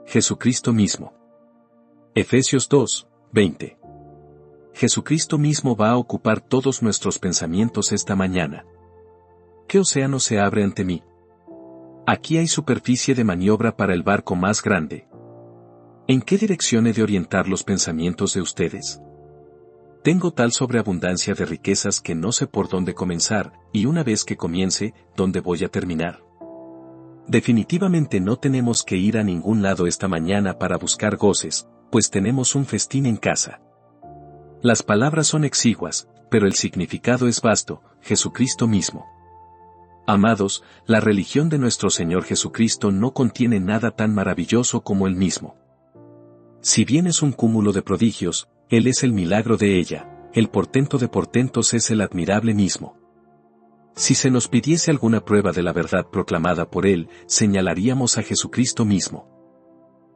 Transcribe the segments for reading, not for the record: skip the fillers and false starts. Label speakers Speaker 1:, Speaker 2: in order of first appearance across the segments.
Speaker 1: Jesucristo mismo. Efesios 2, 20. Jesucristo mismo va a ocupar todos nuestros pensamientos esta mañana. ¿Qué océano se abre ante mí? Aquí hay superficie de maniobra para el barco más grande. ¿En qué dirección he de orientar los pensamientos de ustedes? Tengo tal sobreabundancia de riquezas que no sé por dónde comenzar, y una vez que comience, ¿dónde voy a terminar? Definitivamente no tenemos que ir a ningún lado esta mañana para buscar goces, pues tenemos un festín en casa. Las palabras son exiguas, pero el significado es vasto, Jesucristo mismo. Amados, la religión de nuestro Señor Jesucristo no contiene nada tan maravilloso como Él mismo. Si bien es un cúmulo de prodigios, Él es el milagro de ella, el portento de portentos es el admirable mismo. Si se nos pidiese alguna prueba de la verdad proclamada por Él, señalaríamos a Jesucristo mismo.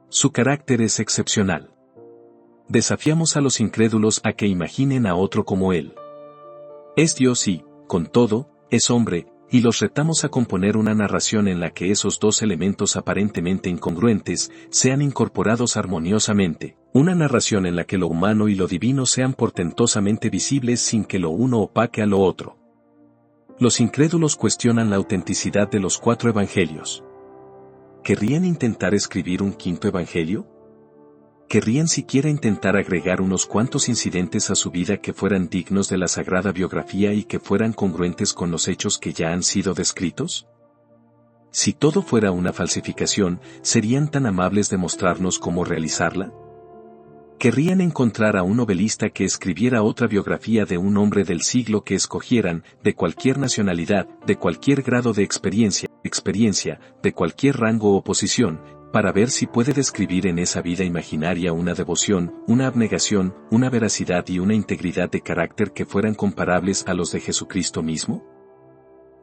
Speaker 1: Su carácter es excepcional. Desafiamos a los incrédulos a que imaginen a otro como Él. Es Dios y, con todo, es hombre, y los retamos a componer una narración en la que esos dos elementos aparentemente incongruentes sean incorporados armoniosamente, una narración en la que lo humano y lo divino sean portentosamente visibles sin que lo uno opaque a lo otro. Los incrédulos cuestionan la autenticidad de los 4 evangelios. ¿Querrían intentar escribir un 5º evangelio? ¿Querrían siquiera intentar agregar unos cuantos incidentes a su vida que fueran dignos de la sagrada biografía y que fueran congruentes con los hechos que ya han sido descritos? Si todo fuera una falsificación, ¿serían tan amables de mostrarnos cómo realizarla? ¿Querrían encontrar a un novelista que escribiera otra biografía de un hombre del siglo que escogieran, de cualquier nacionalidad, de cualquier grado de experiencia, de cualquier rango o posición, para ver si puede describir en esa vida imaginaria una devoción, una abnegación, una veracidad y una integridad de carácter que fueran comparables a los de Jesucristo mismo?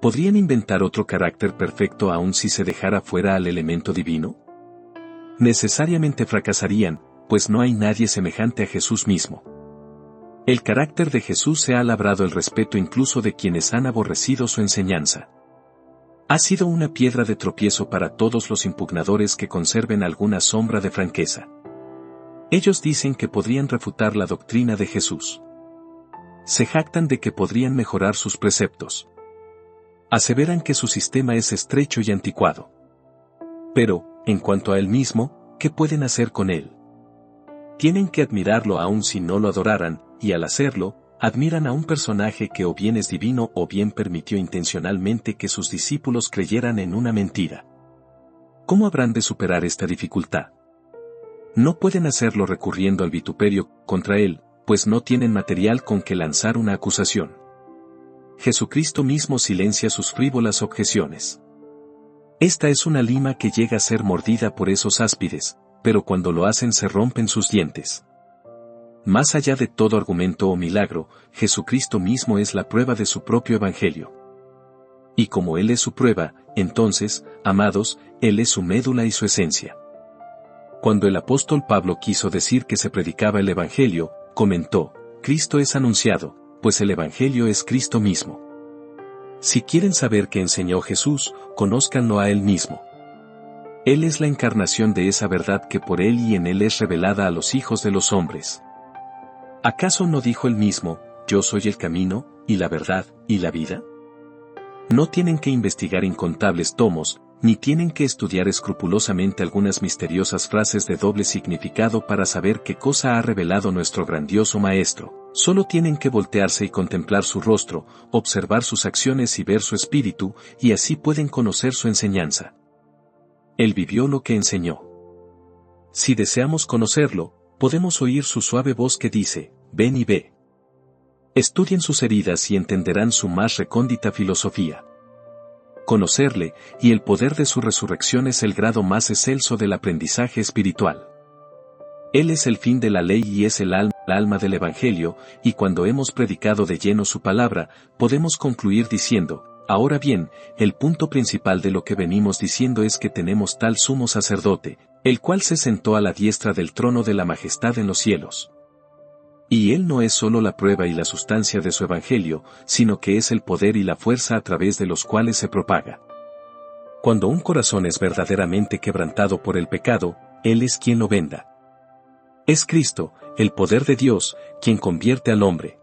Speaker 1: ¿Podrían inventar otro carácter perfecto aun si se dejara fuera al elemento divino? Necesariamente fracasarían, pues no hay nadie semejante a Jesús mismo. El carácter de Jesús se ha labrado el respeto incluso de quienes han aborrecido su enseñanza. Ha sido una piedra de tropiezo para todos los impugnadores que conserven alguna sombra de franqueza. Ellos dicen que podrían refutar la doctrina de Jesús. Se jactan de que podrían mejorar sus preceptos. Aseveran que su sistema es estrecho y anticuado. Pero, en cuanto a él mismo, ¿qué pueden hacer con él? Tienen que admirarlo aun si no lo adoraran, y al hacerlo, admiran a un personaje que o bien es divino o bien permitió intencionalmente que sus discípulos creyeran en una mentira. ¿Cómo habrán de superar esta dificultad? No pueden hacerlo recurriendo al vituperio contra él, pues no tienen material con que lanzar una acusación. Jesucristo mismo silencia sus frívolas objeciones. Esta es una lima que llega a ser mordida por esos áspides, pero cuando lo hacen se rompen sus dientes. Más allá de todo argumento o milagro, Jesucristo mismo es la prueba de su propio evangelio. Y como Él es su prueba, entonces, amados, Él es su médula y su esencia. Cuando el apóstol Pablo quiso decir que se predicaba el evangelio, comentó: Cristo es anunciado, pues el evangelio es Cristo mismo. Si quieren saber qué enseñó Jesús, conózcanlo a Él mismo. Él es la encarnación de esa verdad que por Él y en Él es revelada a los hijos de los hombres. ¿Acaso no dijo Él mismo: yo soy el camino, y la verdad, y la vida? No tienen que investigar incontables tomos, ni tienen que estudiar escrupulosamente algunas misteriosas frases de doble significado para saber qué cosa ha revelado nuestro grandioso Maestro. Solo tienen que voltearse y contemplar su rostro, observar sus acciones y ver su espíritu, y así pueden conocer su enseñanza. Él vivió lo que enseñó. Si deseamos conocerlo, podemos oír su suave voz que dice: ven y ve. Estudien sus heridas y entenderán su más recóndita filosofía. Conocerle, y el poder de su resurrección es el grado más excelso del aprendizaje espiritual. Él es el fin de la ley y es el alma del Evangelio, y cuando hemos predicado de lleno su palabra, podemos concluir diciendo: ahora bien, el punto principal de lo que venimos diciendo es que tenemos tal sumo sacerdote, el cual se sentó a la diestra del trono de la majestad en los cielos. Y Él no es solo la prueba y la sustancia de su Evangelio, sino que es el poder y la fuerza a través de los cuales se propaga. Cuando un corazón es verdaderamente quebrantado por el pecado, Él es quien lo venda. Es Cristo, el poder de Dios, quien convierte al hombre.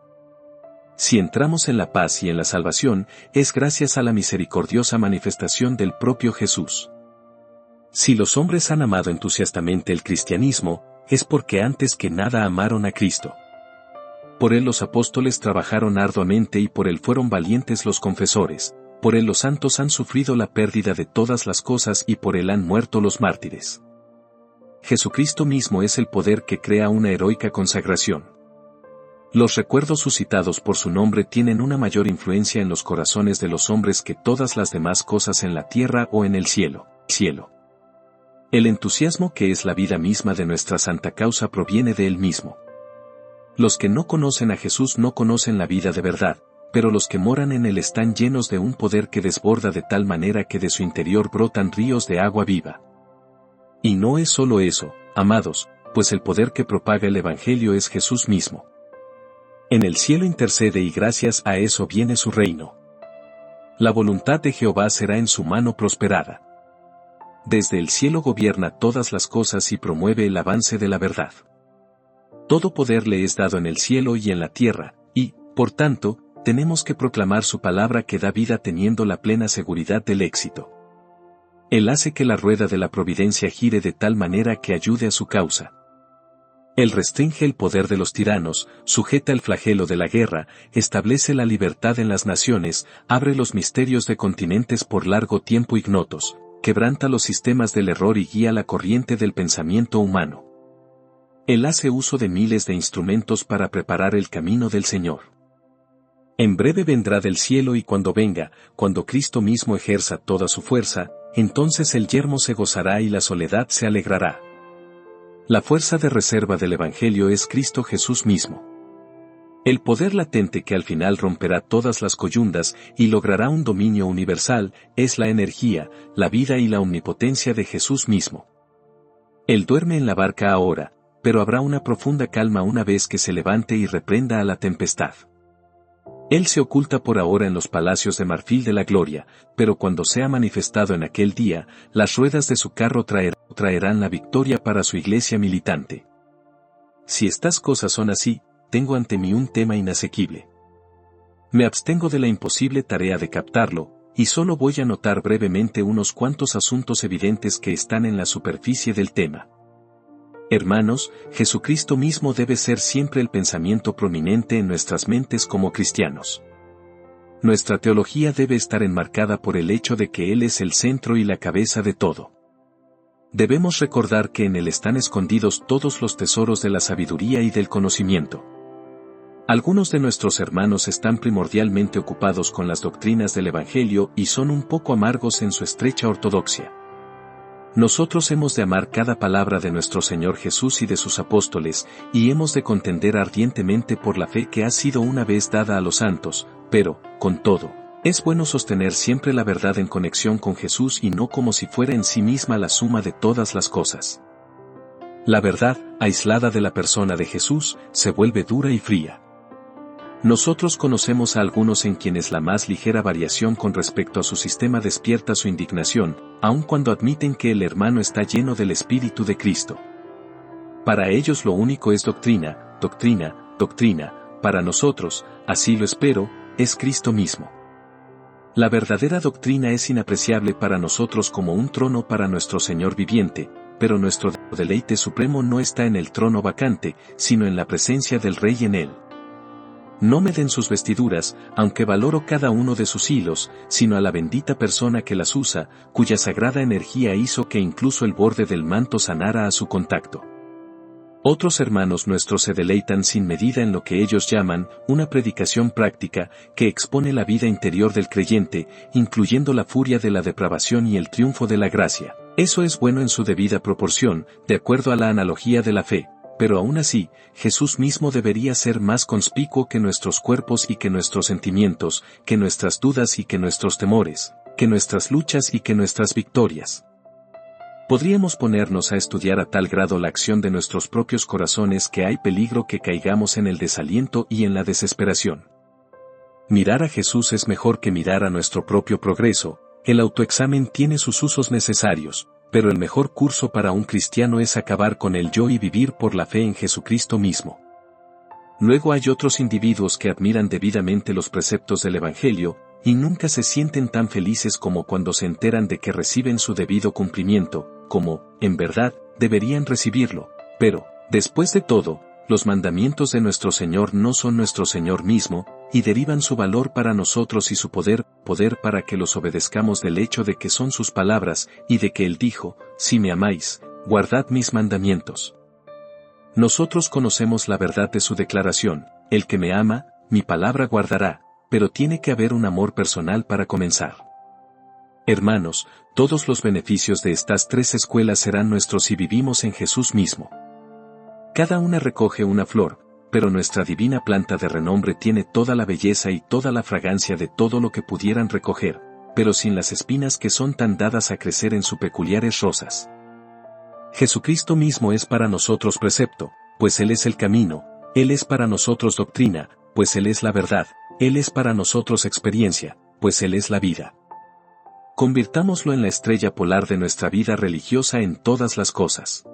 Speaker 1: Si entramos en la paz y en la salvación, es gracias a la misericordiosa manifestación del propio Jesús. Si los hombres han amado entusiastamente el cristianismo, es porque antes que nada amaron a Cristo. Por él los apóstoles trabajaron arduamente y por él fueron valientes los confesores, por él los santos han sufrido la pérdida de todas las cosas y por él han muerto los mártires. Jesucristo mismo es el poder que crea una heroica consagración. Los recuerdos suscitados por su nombre tienen una mayor influencia en los corazones de los hombres que todas las demás cosas en la tierra o en el cielo. El entusiasmo que es la vida misma de nuestra santa causa proviene de él mismo. Los que no conocen a Jesús no conocen la vida de verdad, pero los que moran en él están llenos de un poder que desborda de tal manera que de su interior brotan ríos de agua viva. Y no es solo eso, amados, pues el poder que propaga el Evangelio es Jesús mismo. En el cielo intercede y gracias a eso viene su reino. La voluntad de Jehová será en su mano prosperada. Desde el cielo gobierna todas las cosas y promueve el avance de la verdad. Todo poder le es dado en el cielo y en la tierra, y, por tanto, tenemos que proclamar su palabra que da vida teniendo la plena seguridad del éxito. Él hace que la rueda de la providencia gire de tal manera que ayude a su causa. Él restringe el poder de los tiranos, sujeta el flagelo de la guerra, establece la libertad en las naciones, abre los misterios de continentes por largo tiempo ignotos, quebranta los sistemas del error y guía la corriente del pensamiento humano. Él hace uso de miles de instrumentos para preparar el camino del Señor. En breve vendrá del cielo y cuando venga, cuando Cristo mismo ejerza toda su fuerza, entonces el yermo se gozará y la soledad se alegrará. La fuerza de reserva del Evangelio es Cristo Jesús mismo. El poder latente que al final romperá todas las coyundas y logrará un dominio universal, es la energía, la vida y la omnipotencia de Jesús mismo. Él duerme en la barca ahora, pero habrá una profunda calma una vez que se levante y reprenda a la tempestad. Él se oculta por ahora en los palacios de marfil de la gloria, pero cuando sea manifestado en aquel día, las ruedas de su carro traerán la victoria para su iglesia militante. Si estas cosas son así, tengo ante mí un tema inasequible. Me abstengo de la imposible tarea de captarlo, y solo voy a notar brevemente unos cuantos asuntos evidentes que están en la superficie del tema. Hermanos, Jesucristo mismo debe ser siempre el pensamiento prominente en nuestras mentes como cristianos. Nuestra teología debe estar enmarcada por el hecho de que Él es el centro y la cabeza de todo. Debemos recordar que en Él están escondidos todos los tesoros de la sabiduría y del conocimiento. Algunos de nuestros hermanos están primordialmente ocupados con las doctrinas del Evangelio y son un poco amargos en su estrecha ortodoxia. Nosotros hemos de amar cada palabra de nuestro Señor Jesús y de sus apóstoles, y hemos de contender ardientemente por la fe que ha sido una vez dada a los santos, pero, con todo, es bueno sostener siempre la verdad en conexión con Jesús y no como si fuera en sí misma la suma de todas las cosas. La verdad, aislada de la persona de Jesús, se vuelve dura y fría. Nosotros conocemos a algunos en quienes la más ligera variación con respecto a su sistema despierta su indignación, aun cuando admiten que el hermano está lleno del Espíritu de Cristo. Para ellos lo único es doctrina, doctrina, doctrina, para nosotros, así lo espero, es Cristo mismo. La verdadera doctrina es inapreciable para nosotros como un trono para nuestro Señor viviente, pero nuestro deleite supremo no está en el trono vacante, sino en la presencia del Rey en él. No me den sus vestiduras, aunque valoro cada uno de sus hilos, sino a la bendita persona que las usa, cuya sagrada energía hizo que incluso el borde del manto sanara a su contacto. Otros hermanos nuestros se deleitan sin medida en lo que ellos llaman una predicación práctica, que expone la vida interior del creyente, incluyendo la furia de la depravación y el triunfo de la gracia. Eso es bueno en su debida proporción, de acuerdo a la analogía de la fe. Pero aún así, Jesús mismo debería ser más conspicuo que nuestros cuerpos y que nuestros sentimientos, que nuestras dudas y que nuestros temores, que nuestras luchas y que nuestras victorias. Podríamos ponernos a estudiar a tal grado la acción de nuestros propios corazones que hay peligro que caigamos en el desaliento y en la desesperación. Mirar a Jesús es mejor que mirar a nuestro propio progreso. El autoexamen tiene sus usos necesarios, pero el mejor curso para un cristiano es acabar con el yo y vivir por la fe en Jesucristo mismo. Luego hay otros individuos que admiran debidamente los preceptos del Evangelio, y nunca se sienten tan felices como cuando se enteran de que reciben su debido cumplimiento, como, en verdad, deberían recibirlo. Pero, después de todo, los mandamientos de nuestro Señor no son nuestro Señor mismo, y derivan su valor para nosotros y su poder para que los obedezcamos del hecho de que son sus palabras, y de que Él dijo, si me amáis, guardad mis mandamientos. Nosotros conocemos la verdad de su declaración, el que me ama, mi palabra guardará, pero tiene que haber un amor personal para comenzar. Hermanos, todos los beneficios de estas tres escuelas serán nuestros si vivimos en Jesús mismo. Cada una recoge una flor, pero nuestra divina planta de renombre tiene toda la belleza y toda la fragancia de todo lo que pudieran recoger, pero sin las espinas que son tan dadas a crecer en sus peculiares rosas. Jesucristo mismo es para nosotros precepto, pues Él es el camino, Él es para nosotros doctrina, pues Él es la verdad, Él es para nosotros experiencia, pues Él es la vida. Convirtámoslo en la estrella polar de nuestra vida religiosa en todas las cosas.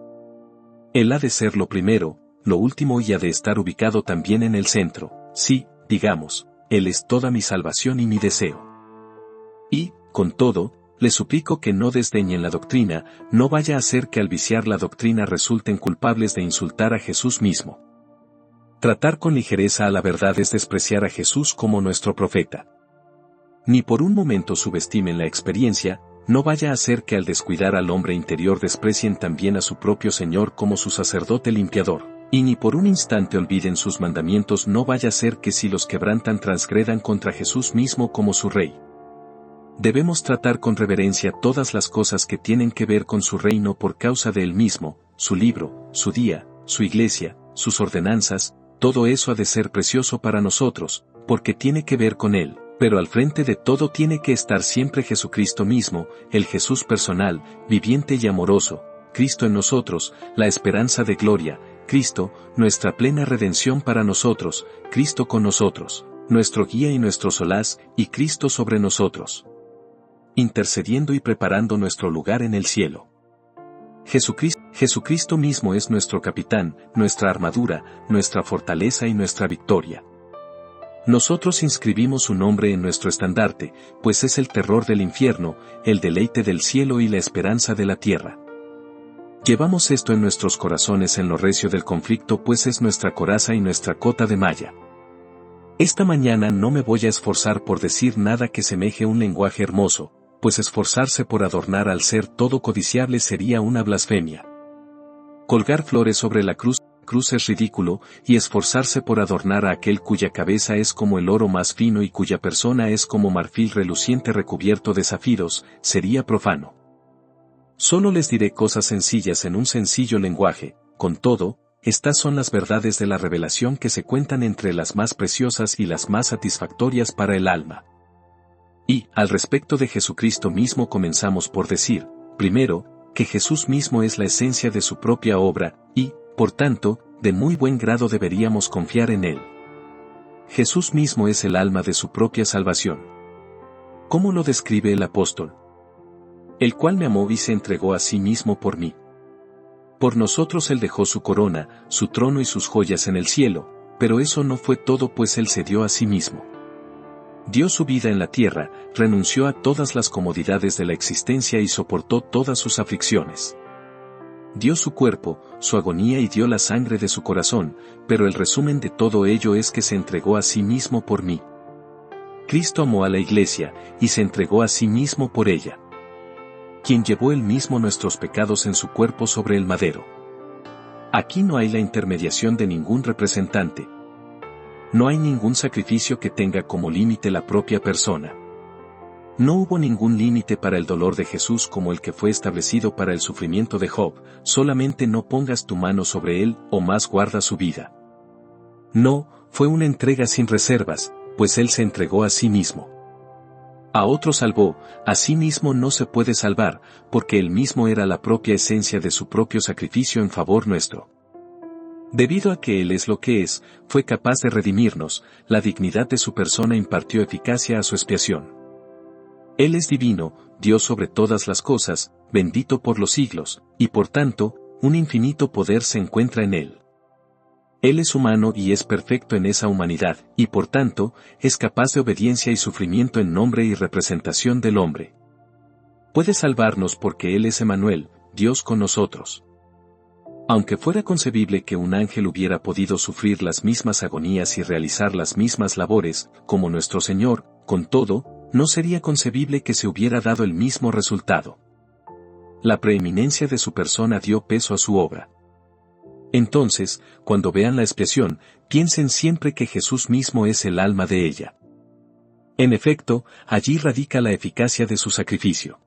Speaker 1: Él ha de ser lo primero, lo último y ha de estar ubicado también en el centro, sí, digamos, Él es toda mi salvación y mi deseo. Y, con todo, le suplico que no desdeñen la doctrina, no vaya a ser que al viciar la doctrina resulten culpables de insultar a Jesús mismo. Tratar con ligereza a la verdad es despreciar a Jesús como nuestro profeta. Ni por un momento subestimen la experiencia, no vaya a ser que al descuidar al hombre interior desprecien también a su propio Señor como su sacerdote limpiador, y ni por un instante olviden sus mandamientos, no vaya a ser que si los quebrantan transgredan contra Jesús mismo como su Rey. Debemos tratar con reverencia todas las cosas que tienen que ver con su reino por causa de Él mismo, su libro, su día, su iglesia, sus ordenanzas, todo eso ha de ser precioso para nosotros, porque tiene que ver con Él, pero al frente de todo tiene que estar siempre Jesucristo mismo, el Jesús personal, viviente y amoroso, Cristo en nosotros, la esperanza de gloria, Cristo, nuestra plena redención para nosotros, Cristo con nosotros, nuestro guía y nuestro solaz, y Cristo sobre nosotros, intercediendo y preparando nuestro lugar en el cielo. Jesucristo mismo es nuestro capitán, nuestra armadura, nuestra fortaleza y nuestra victoria. Nosotros inscribimos su nombre en nuestro estandarte, pues es el terror del infierno, el deleite del cielo y la esperanza de la tierra. Llevamos esto en nuestros corazones en lo recio del conflicto, pues es nuestra coraza y nuestra cota de malla. Esta mañana no me voy a esforzar por decir nada que semeje un lenguaje hermoso, pues esforzarse por adornar al ser todo codiciable sería una blasfemia. Colgar flores sobre la cruz es ridículo, y esforzarse por adornar a aquel cuya cabeza es como el oro más fino y cuya persona es como marfil reluciente recubierto de zafiros, sería profano. Solo les diré cosas sencillas en un sencillo lenguaje, con todo, estas son las verdades de la revelación que se cuentan entre las más preciosas y las más satisfactorias para el alma. Y, al respecto de Jesucristo mismo comenzamos por decir, primero, que Jesús mismo es la esencia de su propia obra, y, por tanto, de muy buen grado deberíamos confiar en Él. Jesús mismo es el alma de su propia salvación. ¿Cómo lo describe el apóstol? El cual me amó y se entregó a sí mismo por mí. Por nosotros Él dejó su corona, su trono y sus joyas en el cielo, pero eso no fue todo, pues Él se dio a sí mismo. Dio su vida en la tierra, renunció a todas las comodidades de la existencia y soportó todas sus aflicciones. Dio su cuerpo, su agonía y dio la sangre de su corazón, pero el resumen de todo ello es que se entregó a sí mismo por mí. Cristo amó a la Iglesia, y se entregó a sí mismo por ella. Quien llevó él mismo nuestros pecados en su cuerpo sobre el madero. Aquí no hay la intermediación de ningún representante. No hay ningún sacrificio que tenga como límite la propia persona. No hubo ningún límite para el dolor de Jesús como el que fue establecido para el sufrimiento de Job, solamente no pongas tu mano sobre él, o más guarda su vida. No, fue una entrega sin reservas, pues él se entregó a sí mismo. A otro salvó, a sí mismo no se puede salvar, porque él mismo era la propia esencia de su propio sacrificio en favor nuestro. Debido a que Él es lo que es, fue capaz de redimirnos, la dignidad de su persona impartió eficacia a su expiación. Él es divino, Dios sobre todas las cosas, bendito por los siglos, y por tanto, un infinito poder se encuentra en él. Él es humano y es perfecto en esa humanidad, y por tanto, es capaz de obediencia y sufrimiento en nombre y representación del hombre. Puede salvarnos porque Él es Emmanuel, Dios con nosotros. Aunque fuera concebible que un ángel hubiera podido sufrir las mismas agonías y realizar las mismas labores, como nuestro Señor, con todo, no sería concebible que se hubiera dado el mismo resultado. La preeminencia de su persona dio peso a su obra. Entonces, cuando vean la expiación, piensen siempre que Jesús mismo es el alma de ella. En efecto, allí radica la eficacia de su sacrificio.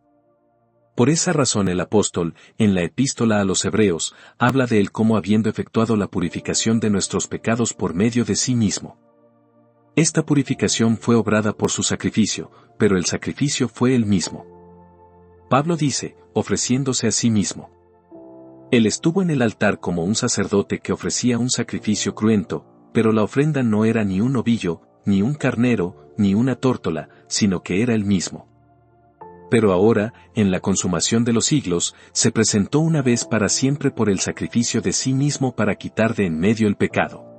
Speaker 1: Por esa razón el apóstol, en la epístola a los Hebreos, habla de él como habiendo efectuado la purificación de nuestros pecados por medio de sí mismo. Esta purificación fue obrada por su sacrificio, pero el sacrificio fue él mismo. Pablo dice, ofreciéndose a sí mismo. Él estuvo en el altar como un sacerdote que ofrecía un sacrificio cruento, pero la ofrenda no era ni un novillo, ni un carnero, ni una tórtola, sino que era él mismo. Pero ahora, en la consumación de los siglos, se presentó una vez para siempre por el sacrificio de sí mismo para quitar de en medio el pecado.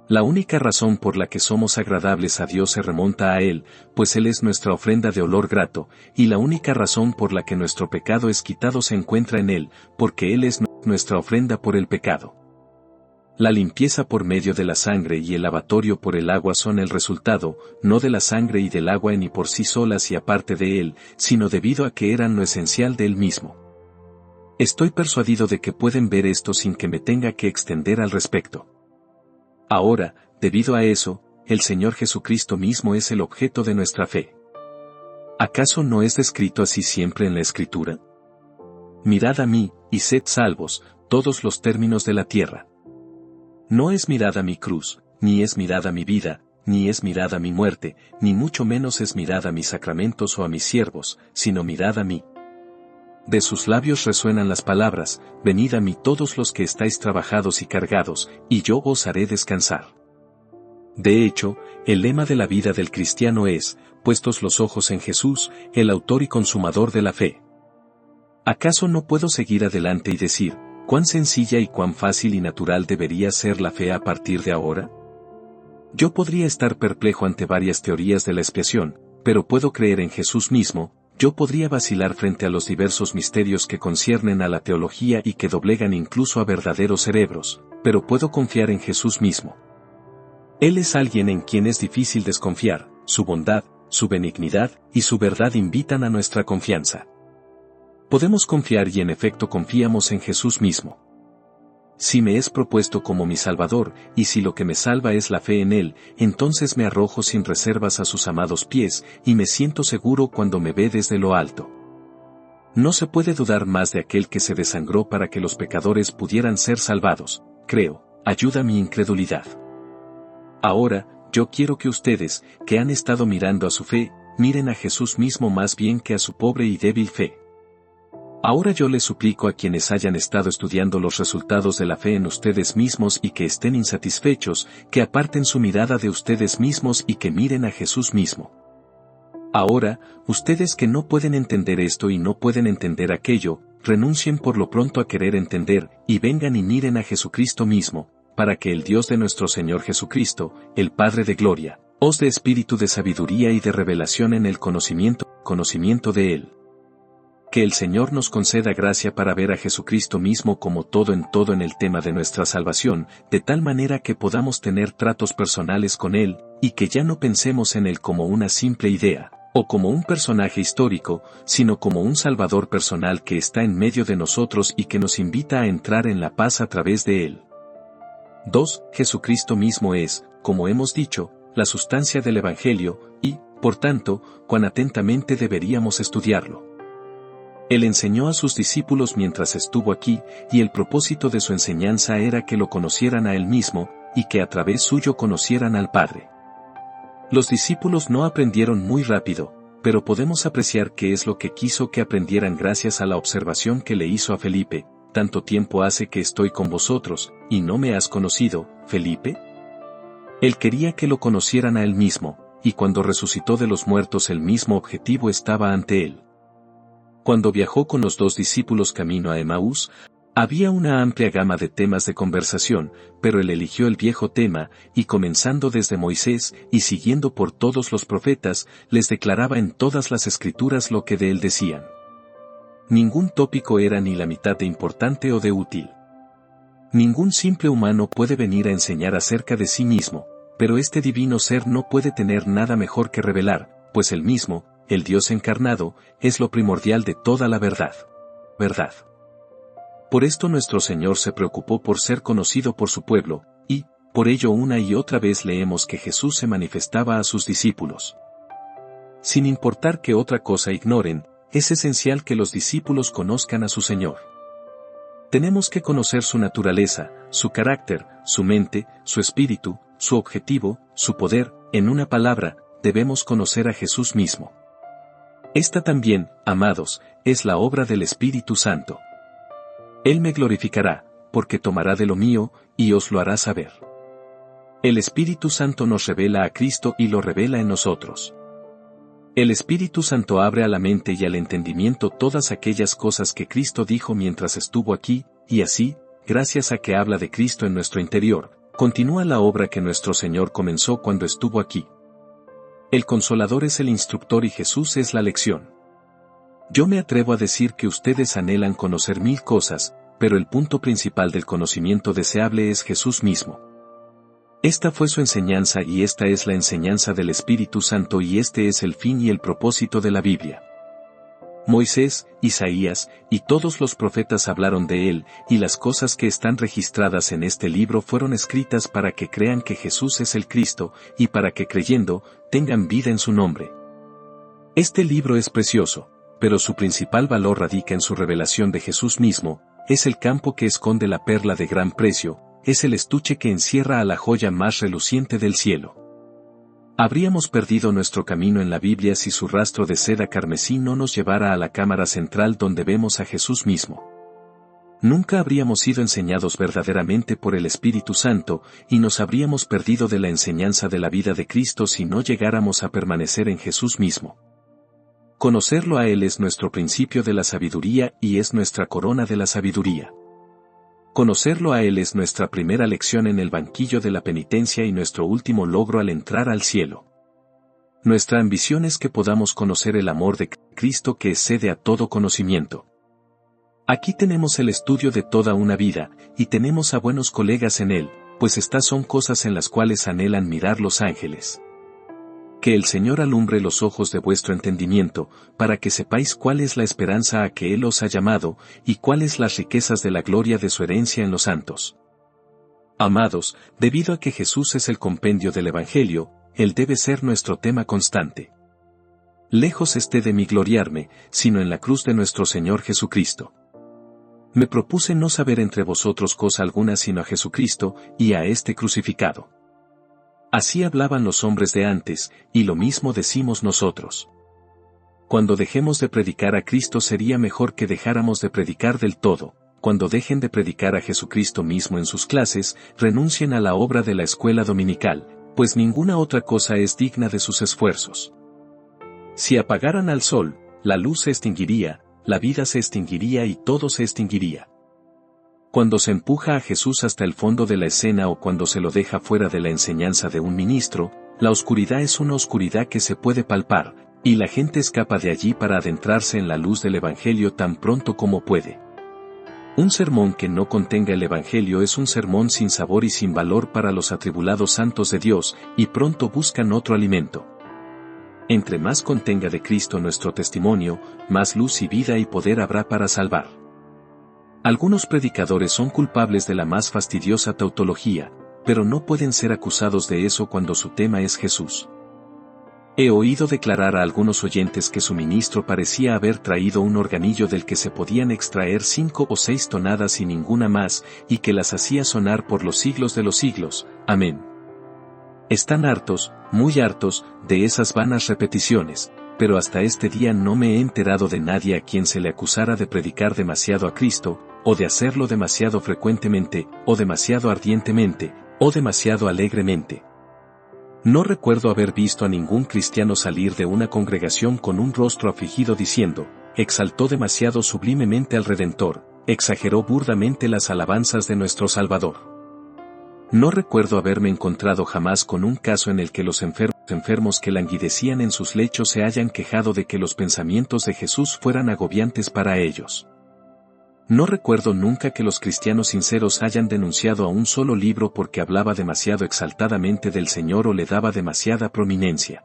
Speaker 1: La única razón por la que somos agradables a Dios se remonta a Él, pues Él es nuestra ofrenda de olor grato, y la única razón por la que nuestro pecado es quitado se encuentra en Él, porque Él es nuestra ofrenda por el pecado. La limpieza por medio de la sangre y el lavatorio por el agua son el resultado, no de la sangre y del agua ni por sí solas y aparte de Él, sino debido a que eran lo esencial de Él mismo. Estoy persuadido de que pueden ver esto sin que me tenga que extender al respecto. Ahora, debido a eso, el Señor Jesucristo mismo es el objeto de nuestra fe. ¿Acaso no es descrito así siempre en la Escritura? Mirad a mí, y sed salvos, todos los términos de la tierra. No es mirada mi cruz, ni es mirada mi vida, ni es mirada mi muerte, ni mucho menos es mirada mis sacramentos o a mis siervos, sino mirada a mí. De sus labios resuenan las palabras, venid a mí todos los que estáis trabajados y cargados, y yo os haré descansar. De hecho, el lema de la vida del cristiano es, puestos los ojos en Jesús, el autor y consumador de la fe. ¿Acaso no puedo seguir adelante y decir, cuán sencilla y cuán fácil y natural debería ser la fe a partir de ahora? Yo podría estar perplejo ante varias teorías de la expiación, pero puedo creer en Jesús mismo. Yo podría vacilar frente a los diversos misterios que conciernen a la teología y que doblegan incluso a verdaderos cerebros, pero puedo confiar en Jesús mismo. Él es alguien en quien es difícil desconfiar, su bondad, su benignidad y su verdad invitan a nuestra confianza. Podemos confiar y en efecto confiamos en Jesús mismo. Si me es propuesto como mi Salvador, y si lo que me salva es la fe en Él, entonces me arrojo sin reservas a sus amados pies, y me siento seguro cuando me ve desde lo alto. No se puede dudar más de aquel que se desangró para que los pecadores pudieran ser salvados, creo, ayuda mi incredulidad. Ahora, yo quiero que ustedes, que han estado mirando a su fe, miren a Jesús mismo más bien que a su pobre y débil fe. Ahora yo les suplico a quienes hayan estado estudiando los resultados de la fe en ustedes mismos y que estén insatisfechos, que aparten su mirada de ustedes mismos y que miren a Jesús mismo. Ahora, ustedes que no pueden entender esto y no pueden entender aquello, renuncien por lo pronto a querer entender, y vengan y miren a Jesucristo mismo, para que el Dios de nuestro Señor Jesucristo, el Padre de Gloria, os dé espíritu de sabiduría y de revelación en el conocimiento de Él. Que el Señor nos conceda gracia para ver a Jesucristo mismo como todo en el tema de nuestra salvación, de tal manera que podamos tener tratos personales con Él, y que ya no pensemos en Él como una simple idea, o como un personaje histórico, sino como un Salvador personal que está en medio de nosotros y que nos invita a entrar en la paz a través de Él. 2. Jesucristo mismo es, como hemos dicho, la sustancia del Evangelio, y, por tanto, cuán atentamente deberíamos estudiarlo. Él enseñó a sus discípulos mientras estuvo aquí, y el propósito de su enseñanza era que lo conocieran a Él mismo, y que a través suyo conocieran al Padre. Los discípulos no aprendieron muy rápido, pero podemos apreciar qué es lo que quiso que aprendieran gracias a la observación que le hizo a Felipe: ¿tanto tiempo hace que estoy con vosotros, y no me has conocido, Felipe? Él quería que lo conocieran a Él mismo, y cuando resucitó de los muertos el mismo objetivo estaba ante Él. Cuando viajó con los 2 discípulos camino a Emaús, había una amplia gama de temas de conversación, pero él eligió el viejo tema, y comenzando desde Moisés y siguiendo por todos los profetas, les declaraba en todas las escrituras lo que de él decían. Ningún tópico era ni la mitad de importante o de útil. Ningún simple humano puede venir a enseñar acerca de sí mismo, pero este divino ser no puede tener nada mejor que revelar, pues él mismo, el Dios encarnado, es lo primordial de toda la verdad. Verdad. Por esto nuestro Señor se preocupó por ser conocido por su pueblo, y, por ello una y otra vez leemos que Jesús se manifestaba a sus discípulos. Sin importar qué otra cosa ignoren, es esencial que los discípulos conozcan a su Señor. Tenemos que conocer su naturaleza, su carácter, su mente, su espíritu, su objetivo, su poder, en una palabra, debemos conocer a Jesús mismo. Esta también, amados, es la obra del Espíritu Santo. Él me glorificará, porque tomará de lo mío, y os lo hará saber. El Espíritu Santo nos revela a Cristo y lo revela en nosotros. El Espíritu Santo abre a la mente y al entendimiento todas aquellas cosas que Cristo dijo mientras estuvo aquí, y así, gracias a que habla de Cristo en nuestro interior, continúa la obra que nuestro Señor comenzó cuando estuvo aquí. El Consolador es el instructor y Jesús es la lección. Yo me atrevo a decir que ustedes anhelan conocer 1000 cosas, pero el punto principal del conocimiento deseable es Jesús mismo. Esta fue su enseñanza y esta es la enseñanza del Espíritu Santo y este es el fin y el propósito de la Biblia. Moisés, Isaías, y todos los profetas hablaron de él, y las cosas que están registradas en este libro fueron escritas para que crean que Jesús es el Cristo, y para que creyendo, tengan vida en su nombre. Este libro es precioso, pero su principal valor radica en su revelación de Jesús mismo, es el campo que esconde la perla de gran precio, es el estuche que encierra a la joya más reluciente del cielo. Habríamos perdido nuestro camino en la Biblia si su rastro de seda carmesí no nos llevara a la cámara central donde vemos a Jesús mismo. Nunca habríamos sido enseñados verdaderamente por el Espíritu Santo, y nos habríamos perdido de la enseñanza de la vida de Cristo si no llegáramos a permanecer en Jesús mismo. Conocerlo a Él es nuestro principio de la sabiduría y es nuestra corona de la sabiduría. Conocerlo a Él es nuestra primera lección en el banquillo de la penitencia y nuestro último logro al entrar al cielo. Nuestra ambición es que podamos conocer el amor de Cristo que excede a todo conocimiento. Aquí tenemos el estudio de toda una vida, y tenemos a buenos colegas en él, pues estas son cosas en las cuales anhelan mirar los ángeles. Que el Señor alumbre los ojos de vuestro entendimiento, para que sepáis cuál es la esperanza a que Él os ha llamado, y cuáles las riquezas de la gloria de su herencia en los santos. Amados, debido a que Jesús es el compendio del Evangelio, Él debe ser nuestro tema constante. Lejos esté de mí gloriarme, sino en la cruz de nuestro Señor Jesucristo. Me propuse no saber entre vosotros cosa alguna sino a Jesucristo, y a este crucificado. Así hablaban los hombres de antes, y lo mismo decimos nosotros. Cuando dejemos de predicar a Cristo sería mejor que dejáramos de predicar del todo. Cuando dejen de predicar a Jesucristo mismo en sus clases, renuncien a la obra de la escuela dominical, pues ninguna otra cosa es digna de sus esfuerzos. Si apagaran al sol, la luz se extinguiría, la vida se extinguiría y todo se extinguiría. Cuando se empuja a Jesús hasta el fondo de la escena o cuando se lo deja fuera de la enseñanza de un ministro, la oscuridad es una oscuridad que se puede palpar, y la gente escapa de allí para adentrarse en la luz del Evangelio tan pronto como puede. Un sermón que no contenga el Evangelio es un sermón sin sabor y sin valor para los atribulados santos de Dios, y pronto buscan otro alimento. Entre más contenga de Cristo nuestro testimonio, más luz y vida y poder habrá para salvar. Algunos predicadores son culpables de la más fastidiosa tautología, pero no pueden ser acusados de eso cuando su tema es Jesús. He oído declarar a algunos oyentes que su ministro parecía haber traído un organillo del que se podían extraer 5 o 6 tonadas y ninguna más, y que las hacía sonar por los siglos de los siglos. Amén. Están hartos, muy hartos, de esas vanas repeticiones, pero hasta este día no me he enterado de nadie a quien se le acusara de predicar demasiado a Cristo, o de hacerlo demasiado frecuentemente, o demasiado ardientemente, o demasiado alegremente. No recuerdo haber visto a ningún cristiano salir de una congregación con un rostro afligido diciendo, exaltó demasiado sublimemente al Redentor, exageró burdamente las alabanzas de nuestro Salvador. No recuerdo haberme encontrado jamás con un caso en el que los enfermos que languidecían en sus lechos se hayan quejado de que los pensamientos de Jesús fueran agobiantes para ellos. No recuerdo nunca que los cristianos sinceros hayan denunciado a un solo libro porque hablaba demasiado exaltadamente del Señor o le daba demasiada prominencia.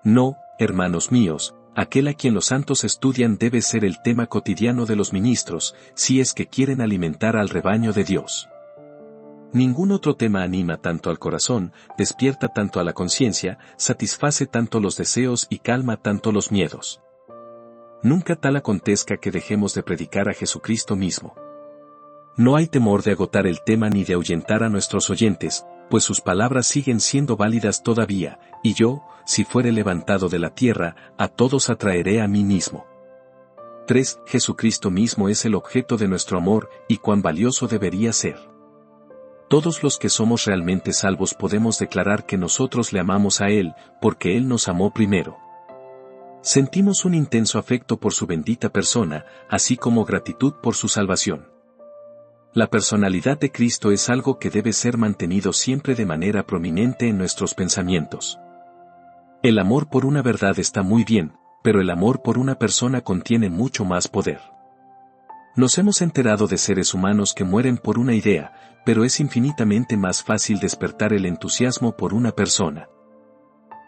Speaker 1: No, hermanos míos, aquel a quien los santos estudian debe ser el tema cotidiano de los ministros, si es que quieren alimentar al rebaño de Dios. Ningún otro tema anima tanto al corazón, despierta tanto a la conciencia, satisface tanto los deseos y calma tanto los miedos. Nunca tal acontezca que dejemos de predicar a Jesucristo mismo. No hay temor de agotar el tema ni de ahuyentar a nuestros oyentes, pues sus palabras siguen siendo válidas todavía, y yo, si fuere levantado de la tierra, a todos atraeré a mí mismo. 3. Jesucristo mismo es el objeto de nuestro amor, y cuán valioso debería ser. Todos los que somos realmente salvos podemos declarar que nosotros le amamos a Él, porque Él nos amó primero. Sentimos un intenso afecto por su bendita persona, así como gratitud por su salvación. La personalidad de Cristo es algo que debe ser mantenido siempre de manera prominente en nuestros pensamientos. El amor por una verdad está muy bien, pero el amor por una persona contiene mucho más poder. Nos hemos enterado de seres humanos que mueren por una idea, pero es infinitamente más fácil despertar el entusiasmo por una persona.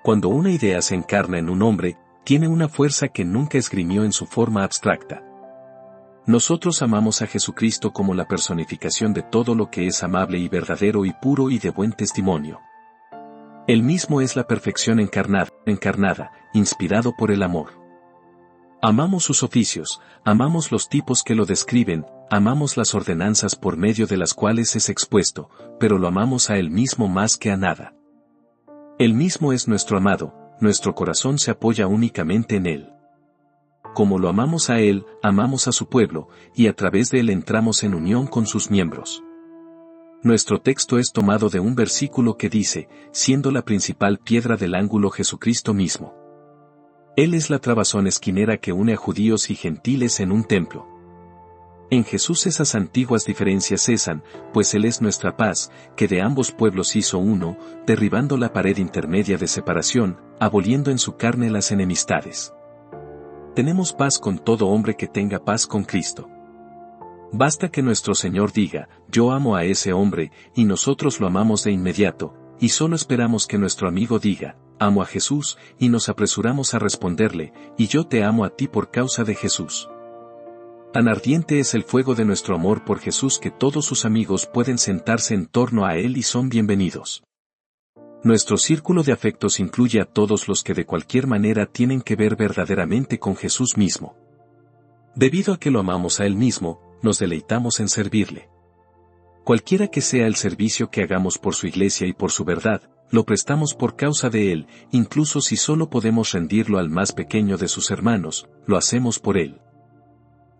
Speaker 1: Cuando una idea se encarna en un hombre, tiene una fuerza que nunca esgrimió en su forma abstracta. Nosotros amamos a Jesucristo como la personificación de todo lo que es amable y verdadero y puro y de buen testimonio. Él mismo es la perfección encarnada, inspirado por el amor. Amamos sus oficios, amamos los tipos que lo describen, amamos las ordenanzas por medio de las cuales es expuesto, pero lo amamos a Él mismo más que a nada. Él mismo es nuestro amado, nuestro corazón se apoya únicamente en Él. Como lo amamos a Él, amamos a su pueblo, y a través de Él entramos en unión con sus miembros. Nuestro texto es tomado de un versículo que dice, siendo la principal piedra del ángulo Jesucristo mismo. Él es la trabazón esquinera que une a judíos y gentiles en un templo. En Jesús esas antiguas diferencias cesan, pues Él es nuestra paz, que de ambos pueblos hizo uno, derribando la pared intermedia de separación, aboliendo en su carne las enemistades. Tenemos paz con todo hombre que tenga paz con Cristo. Basta que nuestro Señor diga, yo amo a ese hombre, y nosotros lo amamos de inmediato, y solo esperamos que nuestro amigo diga, amo a Jesús, y nos apresuramos a responderle, y yo te amo a ti por causa de Jesús. Tan ardiente es el fuego de nuestro amor por Jesús que todos sus amigos pueden sentarse en torno a Él y son bienvenidos. Nuestro círculo de afectos incluye a todos los que de cualquier manera tienen que ver verdaderamente con Jesús mismo. Debido a que lo amamos a Él mismo, nos deleitamos en servirle. Cualquiera que sea el servicio que hagamos por su iglesia y por su verdad, lo prestamos por causa de Él, incluso si solo podemos rendirlo al más pequeño de sus hermanos, lo hacemos por Él.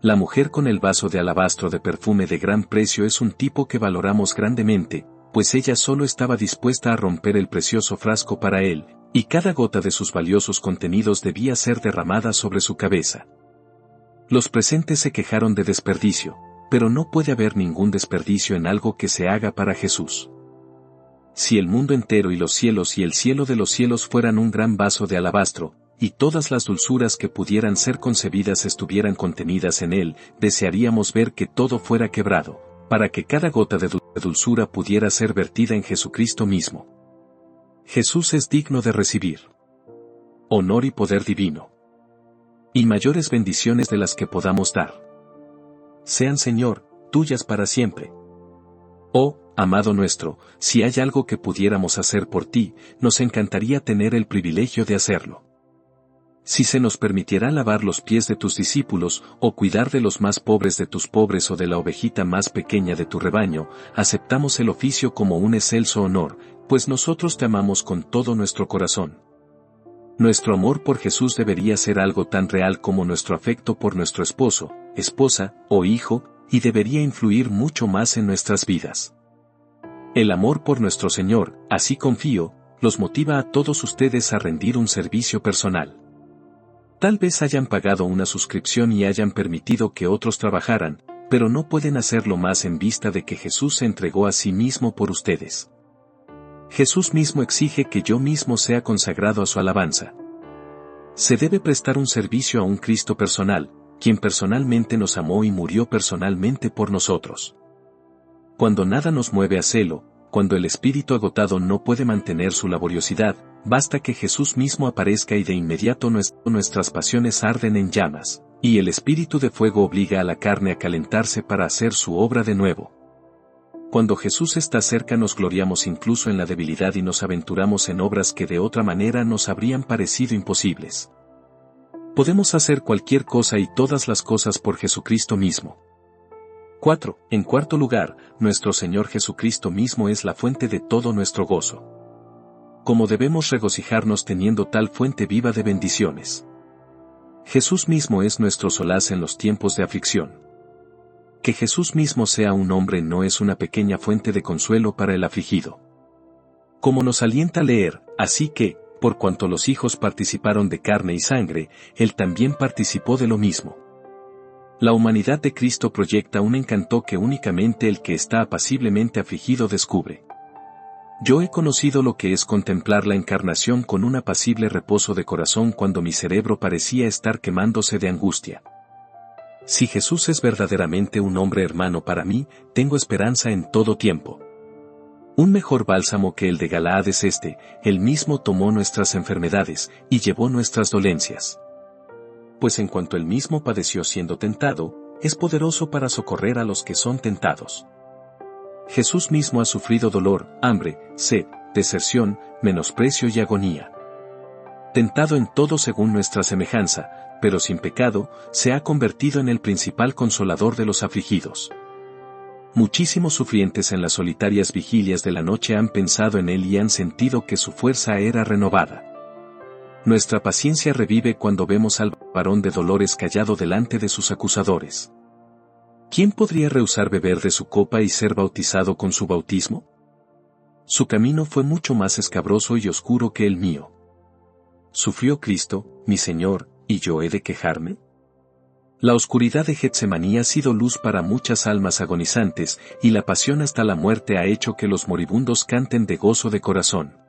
Speaker 1: La mujer con el vaso de alabastro de perfume de gran precio es un tipo que valoramos grandemente, pues ella solo estaba dispuesta a romper el precioso frasco para Él, y cada gota de sus valiosos contenidos debía ser derramada sobre su cabeza. Los presentes se quejaron de desperdicio, pero no puede haber ningún desperdicio en algo que se haga para Jesús. Si el mundo entero y los cielos y el cielo de los cielos fueran un gran vaso de alabastro, y todas las dulzuras que pudieran ser concebidas estuvieran contenidas en él, desearíamos ver que todo fuera quebrado, para que cada gota de dulzura pudiera ser vertida en Jesucristo mismo. Jesús es digno de recibir honor y poder divino, y mayores bendiciones de las que podamos dar. Sean, Señor, tuyas para siempre. Oh, amado nuestro, si hay algo que pudiéramos hacer por ti, nos encantaría tener el privilegio de hacerlo. Si se nos permitiera lavar los pies de tus discípulos, o cuidar de los más pobres de tus pobres o de la ovejita más pequeña de tu rebaño, aceptamos el oficio como un excelso honor, pues nosotros te amamos con todo nuestro corazón. Nuestro amor por Jesús debería ser algo tan real como nuestro afecto por nuestro esposo, esposa o hijo, y debería influir mucho más en nuestras vidas. El amor por nuestro Señor, así confío, los motiva a todos ustedes a rendir un servicio personal. Tal vez hayan pagado una suscripción y hayan permitido que otros trabajaran, pero no pueden hacerlo más en vista de que Jesús se entregó a sí mismo por ustedes. Jesús mismo exige que yo mismo sea consagrado a su alabanza. Se debe prestar un servicio a un Cristo personal, quien personalmente nos amó y murió personalmente por nosotros. Cuando nada nos mueve a celo, cuando el espíritu agotado no puede mantener su laboriosidad, basta que Jesús mismo aparezca y de inmediato nuestras pasiones arden en llamas, y el espíritu de fuego obliga a la carne a calentarse para hacer su obra de nuevo. Cuando Jesús está cerca nos gloriamos incluso en la debilidad y nos aventuramos en obras que de otra manera nos habrían parecido imposibles. Podemos hacer cualquier cosa y todas las cosas por Jesucristo mismo. 4. En cuarto lugar, nuestro Señor Jesucristo mismo es la fuente de todo nuestro gozo. ¿Cómo debemos regocijarnos teniendo tal fuente viva de bendiciones? Jesús mismo es nuestro solaz en los tiempos de aflicción. Que Jesús mismo sea un hombre no es una pequeña fuente de consuelo para el afligido. Como nos alienta a leer, así que, por cuanto los hijos participaron de carne y sangre, Él también participó de lo mismo. La humanidad de Cristo proyecta un encanto que únicamente el que está apaciblemente afligido descubre. Yo he conocido lo que es contemplar la encarnación con un apacible reposo de corazón cuando mi cerebro parecía estar quemándose de angustia. Si Jesús es verdaderamente un hombre hermano para mí, tengo esperanza en todo tiempo. Un mejor bálsamo que el de Galaad es este: Él mismo tomó nuestras enfermedades y llevó nuestras dolencias. Pues en cuanto Él mismo padeció siendo tentado, es poderoso para socorrer a los que son tentados. Jesús mismo ha sufrido dolor, hambre, sed, deserción, menosprecio y agonía. Tentado en todo según nuestra semejanza, pero sin pecado, se ha convertido en el principal consolador de los afligidos. Muchísimos sufrientes en las solitarias vigilias de la noche han pensado en Él y han sentido que su fuerza era renovada. Nuestra paciencia revive cuando vemos al varón de dolores callado delante de sus acusadores. ¿Quién podría rehusar beber de su copa y ser bautizado con su bautismo? Su camino fue mucho más escabroso y oscuro que el mío. ¿Sufrió Cristo, mi Señor, y yo he de quejarme? La oscuridad de Getsemaní ha sido luz para muchas almas agonizantes, y la pasión hasta la muerte ha hecho que los moribundos canten de gozo de corazón.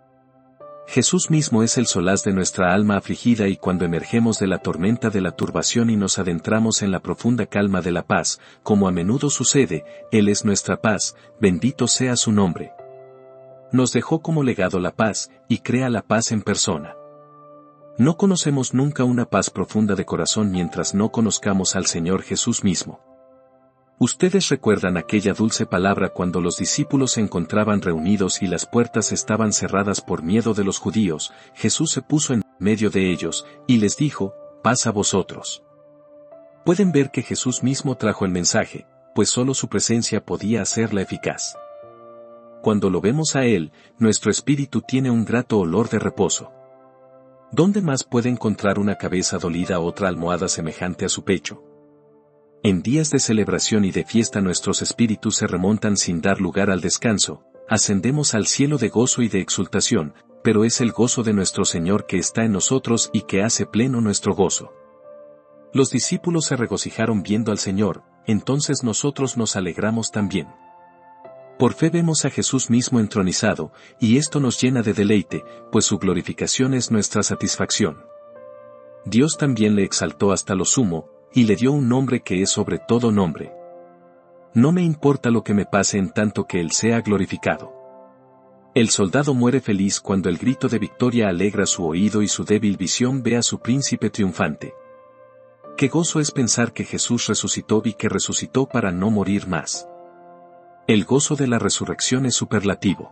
Speaker 1: Jesús mismo es el solaz de nuestra alma afligida y cuando emergemos de la tormenta de la turbación y nos adentramos en la profunda calma de la paz, como a menudo sucede, Él es nuestra paz, bendito sea su nombre. Nos dejó como legado la paz, y crea la paz en persona. No conocemos nunca una paz profunda de corazón mientras no conozcamos al Señor Jesús mismo. Ustedes recuerdan aquella dulce palabra cuando los discípulos se encontraban reunidos y las puertas estaban cerradas por miedo de los judíos. Jesús se puso en medio de ellos, y les dijo: paz a vosotros. Pueden ver que Jesús mismo trajo el mensaje, pues solo su presencia podía hacerla eficaz. Cuando lo vemos a Él, nuestro espíritu tiene un grato olor de reposo. ¿Dónde más puede encontrar una cabeza dolida otra almohada semejante a su pecho? En días de celebración y de fiesta nuestros espíritus se remontan sin dar lugar al descanso, ascendemos al cielo de gozo y de exultación, pero es el gozo de nuestro Señor que está en nosotros y que hace pleno nuestro gozo. Los discípulos se regocijaron viendo al Señor, entonces nosotros nos alegramos también. Por fe vemos a Jesús mismo entronizado, y esto nos llena de deleite, pues su glorificación es nuestra satisfacción. Dios también le exaltó hasta lo sumo, y le dio un nombre que es sobre todo nombre. No me importa lo que me pase en tanto que Él sea glorificado. El soldado muere feliz cuando el grito de victoria alegra su oído y su débil visión ve a su príncipe triunfante. Qué gozo es pensar que Jesús resucitó y que resucitó para no morir más. El gozo de la resurrección es superlativo.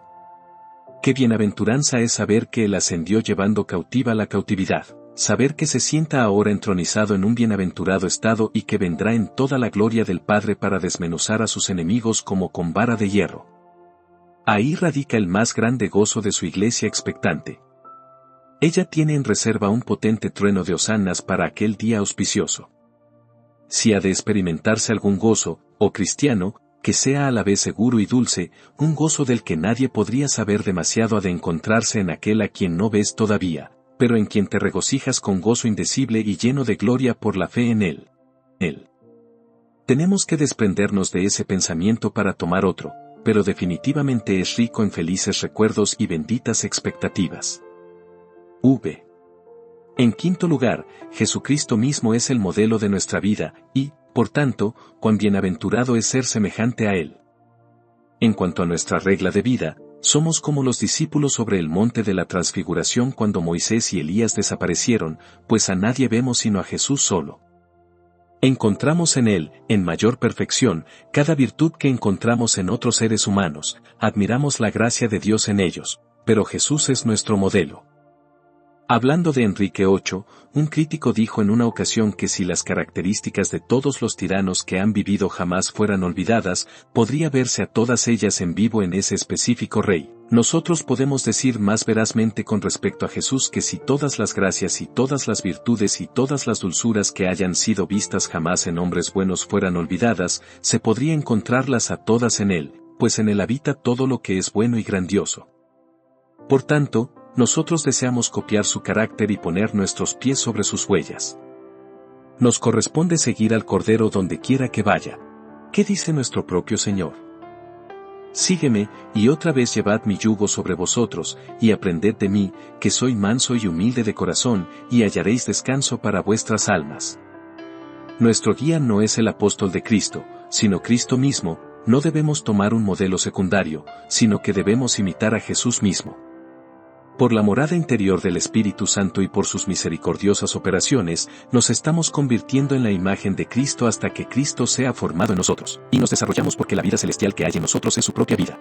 Speaker 1: Qué bienaventuranza es saber que Él ascendió llevando cautiva la cautividad. Saber que se sienta ahora entronizado en un bienaventurado estado y que vendrá en toda la gloria del Padre para desmenuzar a sus enemigos como con vara de hierro. Ahí radica el más grande gozo de su iglesia expectante. Ella tiene en reserva un potente trueno de hosanas para aquel día auspicioso. Si ha de experimentarse algún gozo, oh cristiano, que sea a la vez seguro y dulce, un gozo del que nadie podría saber demasiado ha de encontrarse en aquel a quien no ves todavía, pero en quien te regocijas con gozo indecible y lleno de gloria por la fe en Él. Tenemos que desprendernos de ese pensamiento para tomar otro, pero definitivamente es rico en felices recuerdos y benditas expectativas. En quinto lugar, Jesucristo mismo es el modelo de nuestra vida, y, por tanto, cuán bienaventurado es ser semejante a Él. En cuanto a nuestra regla de vida, somos como los discípulos sobre el monte de la transfiguración cuando Moisés y Elías desaparecieron, pues a nadie vemos sino a Jesús solo. Encontramos en Él, en mayor perfección, cada virtud que encontramos en otros seres humanos, admiramos la gracia de Dios en ellos, pero Jesús es nuestro modelo. Hablando de Enrique VIII, un crítico dijo en una ocasión que si las características de todos los tiranos que han vivido jamás fueran olvidadas, podría verse a todas ellas en vivo en ese específico rey. Nosotros podemos decir más verazmente con respecto a Jesús que si todas las gracias y todas las virtudes y todas las dulzuras que hayan sido vistas jamás en hombres buenos fueran olvidadas, se podría encontrarlas a todas en Él, pues en Él habita todo lo que es bueno y grandioso. Por tanto, nosotros deseamos copiar su carácter y poner nuestros pies sobre sus huellas. Nos corresponde seguir al Cordero donde quiera que vaya. ¿Qué dice nuestro propio Señor? Sígueme, y otra vez llevad mi yugo sobre vosotros, y aprended de mí, que soy manso y humilde de corazón, y hallaréis descanso para vuestras almas. Nuestro guía no es el apóstol de Cristo, sino Cristo mismo. No debemos tomar un modelo secundario, sino que debemos imitar a Jesús mismo. Por la morada interior del Espíritu Santo y por sus misericordiosas operaciones, nos estamos convirtiendo en la imagen de Cristo hasta que Cristo sea formado en nosotros, y nos desarrollamos porque la vida celestial que hay en nosotros es su propia vida.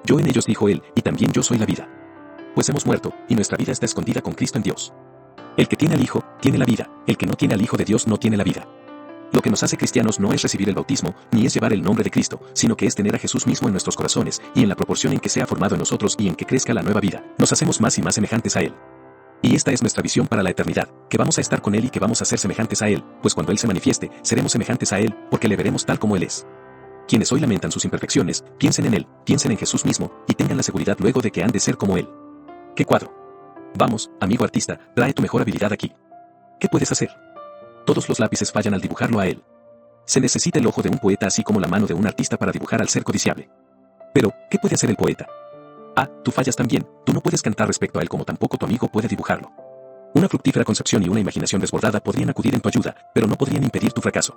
Speaker 1: Yo en ellos, dijo Él, y también yo soy la vida. Pues hemos muerto, y nuestra vida está escondida con Cristo en Dios. El que tiene al Hijo, tiene la vida, el que no tiene al Hijo de Dios no tiene la vida. Lo que nos hace cristianos no es recibir el bautismo, ni es llevar el nombre de Cristo, sino que es tener a Jesús mismo en nuestros corazones, y en la proporción en que sea formado en nosotros y en que crezca la nueva vida, nos hacemos más y más semejantes a Él. Y esta es nuestra visión para la eternidad, que vamos a estar con Él y que vamos a ser semejantes a Él, pues cuando Él se manifieste, seremos semejantes a Él, porque le veremos tal como Él es. Quienes hoy lamentan sus imperfecciones, piensen en Él, piensen en Jesús mismo, y tengan la seguridad luego de que han de ser como Él. ¡Qué cuadro! Vamos, amigo artista, trae tu mejor habilidad aquí. ¿Qué puedes hacer? Todos los lápices fallan al dibujarlo a Él. Se necesita el ojo de un poeta así como la mano de un artista para dibujar al ser codiciable. Pero, ¿qué puede hacer el poeta? Tú fallas también, tú no puedes cantar respecto a él como tampoco tu amigo puede dibujarlo. Una fructífera concepción y una imaginación desbordada podrían acudir en tu ayuda, pero no podrían impedir tu fracaso.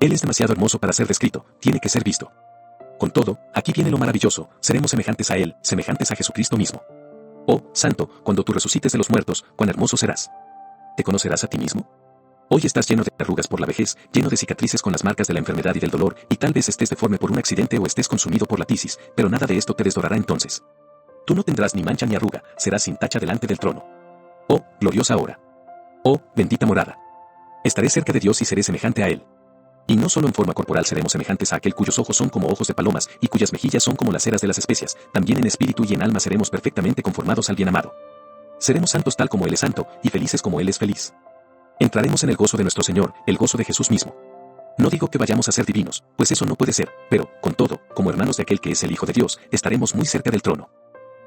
Speaker 1: Él es demasiado hermoso para ser descrito, tiene que ser visto. Con todo, aquí viene lo maravilloso, seremos semejantes a Él, semejantes a Jesucristo mismo. Oh, Santo, cuando tú resucites de los muertos, cuán hermoso serás. ¿Te conocerás a ti mismo? Hoy estás lleno de arrugas por la vejez, lleno de cicatrices con las marcas de la enfermedad y del dolor, y tal vez estés deforme por un accidente o estés consumido por la tisis, pero nada de esto te desdorará entonces. Tú no tendrás ni mancha ni arruga, serás sin tacha delante del trono. Oh, gloriosa hora. Oh, bendita morada. Estaré cerca de Dios y seré semejante a Él. Y no solo en forma corporal seremos semejantes a aquel cuyos ojos son como ojos de palomas y cuyas mejillas son como las ceras de las especias, también en espíritu y en alma seremos perfectamente conformados al bien amado. Seremos santos tal como Él es santo, y felices como Él es feliz. Entraremos en el gozo de nuestro Señor, el gozo de Jesús mismo. No digo que vayamos a ser divinos, pues eso no puede ser, pero, con todo, como hermanos de aquel que es el Hijo de Dios, estaremos muy cerca del trono.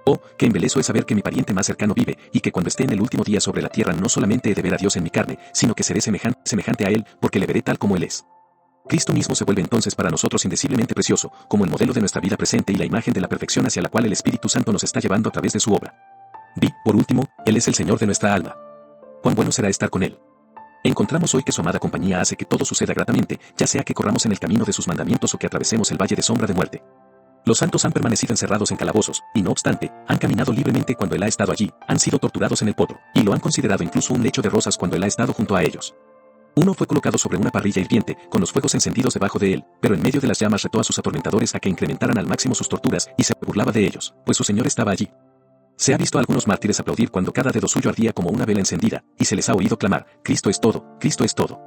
Speaker 1: Oh, qué embeleso es saber que mi pariente más cercano vive, y que cuando esté en el último día sobre la tierra no solamente he de ver a Dios en mi carne, sino que seré semejante a Él, porque le veré tal como Él es. Cristo mismo se vuelve entonces para nosotros indeciblemente precioso, como el modelo de nuestra vida presente y la imagen de la perfección hacia la cual el Espíritu Santo nos está llevando a través de su obra. Por último, Él es el Señor de nuestra alma. Cuán bueno será estar con Él. Encontramos hoy que su amada compañía hace que todo suceda gratamente, ya sea que corramos en el camino de sus mandamientos o que atravesemos el valle de sombra de muerte. Los santos han permanecido encerrados en calabozos, y no obstante, han caminado libremente cuando Él ha estado allí, han sido torturados en el potro, y lo han considerado incluso un lecho de rosas cuando Él ha estado junto a ellos. Uno fue colocado sobre una parrilla hirviente, con los fuegos encendidos debajo de Él, pero en medio de las llamas retó a sus atormentadores a que incrementaran al máximo sus torturas, y se burlaba de ellos, pues su Señor estaba allí. Se ha visto a algunos mártires aplaudir cuando cada dedo suyo ardía como una vela encendida, y se les ha oído clamar, Cristo es todo, Cristo es todo.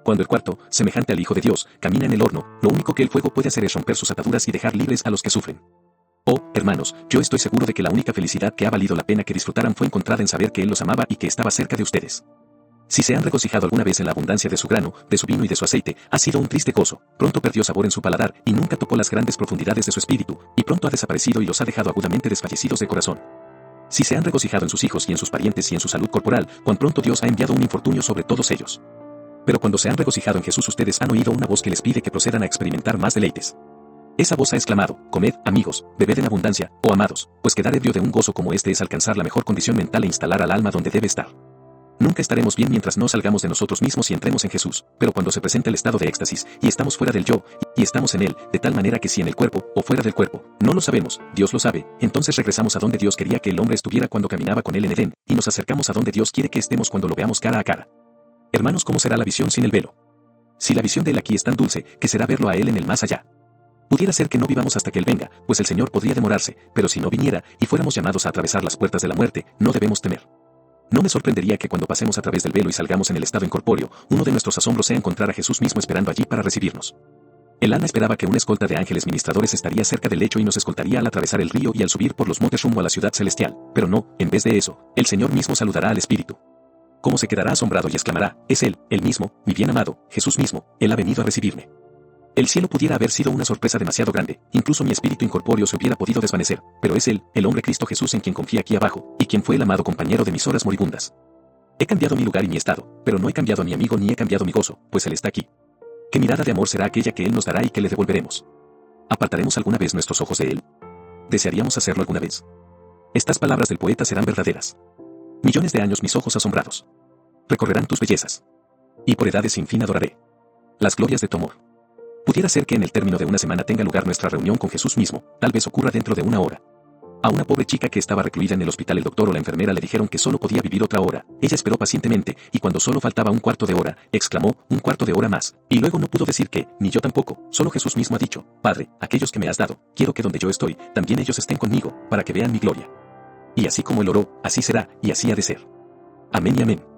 Speaker 1: Cuando el cuarto, semejante al Hijo de Dios, camina en el horno, lo único que el fuego puede hacer es romper sus ataduras y dejar libres a los que sufren. Oh, hermanos, yo estoy seguro de que la única felicidad que ha valido la pena que disfrutaran fue encontrada en saber que Él los amaba y que estaba cerca de ustedes. Si se han regocijado alguna vez en la abundancia de su grano, de su vino y de su aceite, ha sido un triste gozo, pronto perdió sabor en su paladar y nunca topó las grandes profundidades de su espíritu, y pronto ha desaparecido y los ha dejado agudamente desfallecidos de corazón. Si se han regocijado en sus hijos y en sus parientes y en su salud corporal, cuán pronto Dios ha enviado un infortunio sobre todos ellos. Pero cuando se han regocijado en Jesús, ustedes han oído una voz que les pide que procedan a experimentar más deleites. Esa voz ha exclamado: comed, amigos, bebed en abundancia, oh amados, pues quedar ebrio de un gozo como este es alcanzar la mejor condición mental e instalar al alma donde debe estar. Nunca estaremos bien mientras no salgamos de nosotros mismos y entremos en Jesús, pero cuando se presenta el estado de éxtasis, y estamos fuera del yo, y estamos en él, de tal manera que si en el cuerpo, o fuera del cuerpo, no lo sabemos, Dios lo sabe, entonces regresamos a donde Dios quería que el hombre estuviera cuando caminaba con él en Edén, y nos acercamos a donde Dios quiere que estemos cuando lo veamos cara a cara. Hermanos, ¿cómo será la visión sin el velo? Si la visión de él aquí es tan dulce, ¿qué será verlo a él en el más allá? Pudiera ser que no vivamos hasta que él venga, pues el Señor podría demorarse, pero si no viniera, y fuéramos llamados a atravesar las puertas de la muerte, no debemos temer. No me sorprendería que cuando pasemos a través del velo y salgamos en el estado incorpóreo, uno de nuestros asombros sea encontrar a Jesús mismo esperando allí para recibirnos. El alma esperaba que una escolta de ángeles ministradores estaría cerca del lecho y nos escoltaría al atravesar el río y al subir por los montes rumbo a la ciudad celestial, pero no, en vez de eso, el Señor mismo saludará al Espíritu. ¿Cómo se quedará asombrado y exclamará: es Él mismo, mi bien amado, Jesús mismo, Él ha venido a recibirme? El cielo pudiera haber sido una sorpresa demasiado grande, incluso mi espíritu incorpóreo se hubiera podido desvanecer, pero es Él, el hombre Cristo Jesús en quien confía aquí abajo, y quien fue el amado compañero de mis horas moribundas. He cambiado mi lugar y mi estado, pero no he cambiado a mi amigo ni he cambiado mi gozo, pues Él está aquí. ¿Qué mirada de amor será aquella que Él nos dará y que le devolveremos? ¿Apartaremos alguna vez nuestros ojos de Él? ¿Desearíamos hacerlo alguna vez? Estas palabras del poeta serán verdaderas. Millones de años mis ojos asombrados recorrerán tus bellezas, y por edades sin fin adoraré las glorias de tu amor. Pudiera ser que en el término de una semana tenga lugar nuestra reunión con Jesús mismo, tal vez ocurra dentro de una hora. A una pobre chica que estaba recluida en el hospital, el doctor o la enfermera le dijeron que solo podía vivir otra hora. Ella esperó pacientemente, y cuando solo faltaba un cuarto de hora, exclamó: un cuarto de hora más, y luego no pudo decir que, ni yo tampoco, solo Jesús mismo ha dicho: Padre, aquellos que me has dado, quiero que donde yo estoy, también ellos estén conmigo, para que vean mi gloria. Y así como Él oró, así será, y así ha de ser. Amén y amén.